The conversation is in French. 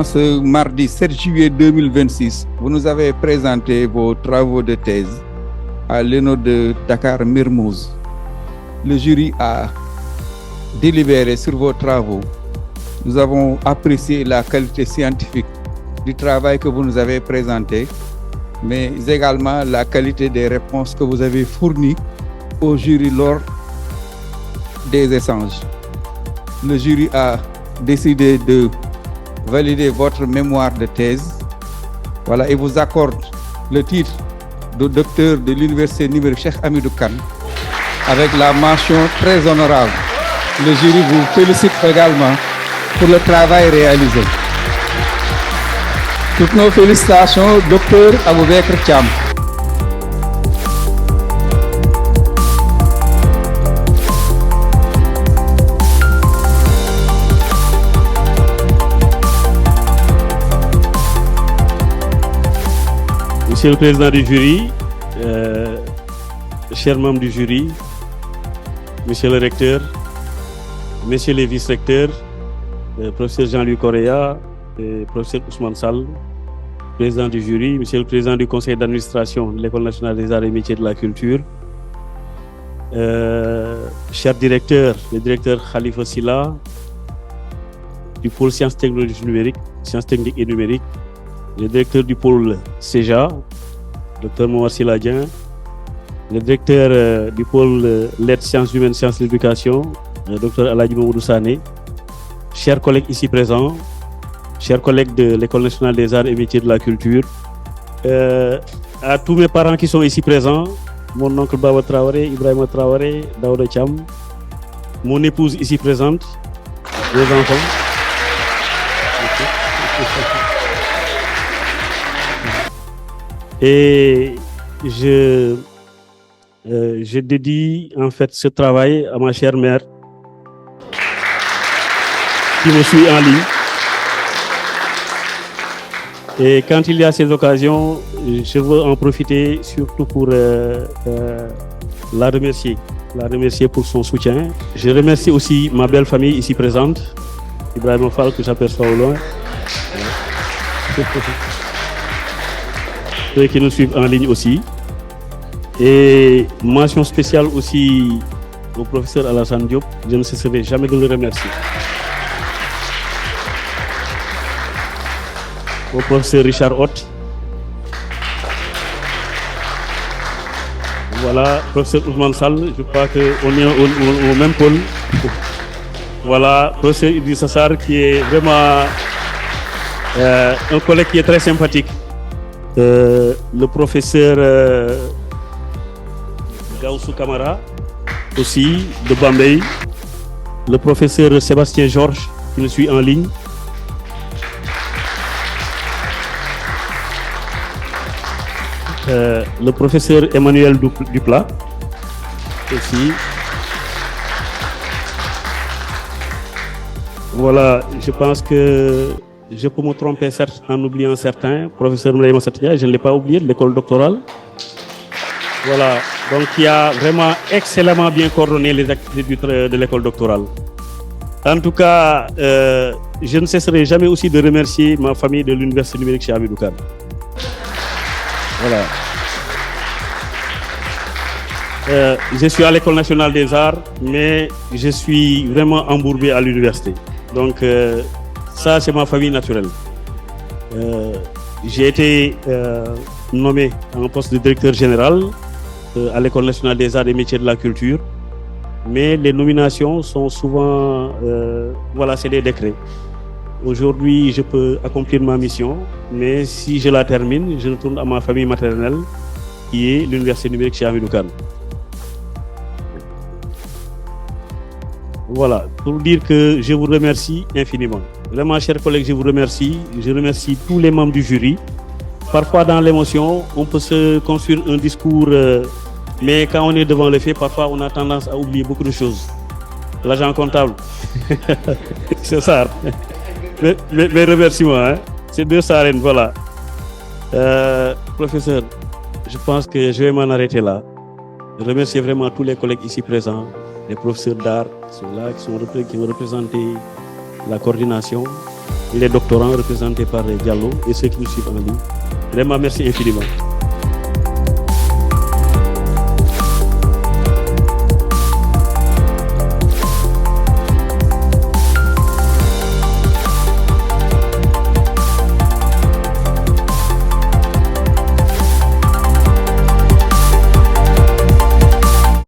en ce mardi 7 juillet 2026, vous nous avez présenté vos travaux de thèse à l'ENO de Dakar Mermoz. Le jury a délibéré sur vos travaux. Nous avons apprécié la qualité scientifique du travail que vous nous avez présenté, mais également la qualité des réponses que vous avez fournies au jury lors des échanges. Le jury a décidé de valider votre mémoire de thèse. Voilà, et vous accorde le titre de docteur de l'université numérique Cheikh Hamidou Kane avec la mention très honorable. Le jury vous félicite également pour le travail réalisé. Toutes nos félicitations, docteur Aboubekr Thiam. Monsieur le président du jury, chers membres du jury, monsieur le recteur, messieurs les vice-recteurs, professeur Jean-Louis Correa, professeur Ousmane Sall, président du jury, monsieur le président du conseil d'administration de l'École nationale des arts et métiers de la culture, cher directeur, le directeur Khalifa Silla, du pôle sciences technologiques numériques, sciences techniques et numériques, le directeur du pôle CEJA, Dr Mohamed Siladien, le directeur du pôle lettres, sciences humaines, sciences de l'éducation, Dr Aladji Mamoudou Sané, chers collègues ici présents, chers collègues de l'École nationale des arts et métiers de la culture, à tous mes parents qui sont ici présents, mon oncle Baba Traoré, Ibrahima Traoré, Daouda Thiam, mon épouse ici présente, les enfants. Et je dédie en fait ce travail à ma chère mère qui me suit en ligne. Et quand il y a ces occasions, je veux en profiter surtout pour la remercier pour son soutien. Je remercie aussi ma belle famille ici présente, Ibrahima Fall que j'aperçois au loin. Ceux qui nous suivent en ligne aussi. Et mention spéciale aussi au professeur Alassane Diop, je ne cesserai jamais de le remercier. Au professeur Richard Hott. Voilà, professeur Ousmane Sall, je crois qu'on est au même pôle. Voilà, professeur Idrissa Sarr qui est vraiment un collègue qui est très sympathique. Le professeur Gaussou Kamara, aussi de Bambey, le professeur Sébastien Georges qui nous suit en ligne, le professeur Emmanuel Duplat aussi. Voilà, je pense que je peux me tromper certes en oubliant certains. Professeur Mlaïma Satia, je ne l'ai pas oublié, de l'école doctorale. Voilà, donc qui a vraiment excellemment bien coordonné les activités de l'école doctorale. En tout cas, je ne cesserai jamais aussi de remercier ma famille de l'université numérique Cheikh Hamidou Kane. Voilà. Je suis à l'école nationale des arts, mais je suis vraiment embourbé à l'université. Donc, ça, c'est ma famille naturelle. J'ai été nommé à un poste de directeur général à l'École nationale des arts et métiers de la culture. Mais les nominations sont souvent, voilà, c'est des décrets. Aujourd'hui, je peux accomplir ma mission, mais si je la termine, je retourne à ma famille maternelle, qui est l'université numérique Cheikh Hamidou Kane. Voilà, pour dire que je vous remercie infiniment. Vraiment, chers collègues, je vous remercie. Je remercie tous les membres du jury. Parfois, dans l'émotion, on peut se construire un discours, mais quand on est devant les faits, parfois, on a tendance à oublier beaucoup de choses. L'agent comptable, c'est ça. Mes remerciements, hein. C'est deux sarènes, voilà. Professeur, je pense que je vais m'en arrêter là. Je remercie vraiment tous les collègues ici présents, les professeurs d'art qui sont là, qui ont représenté la coordination, les doctorants représentés par Diallo et ceux qui nous suivent en ligne. Vraiment, merci infiniment.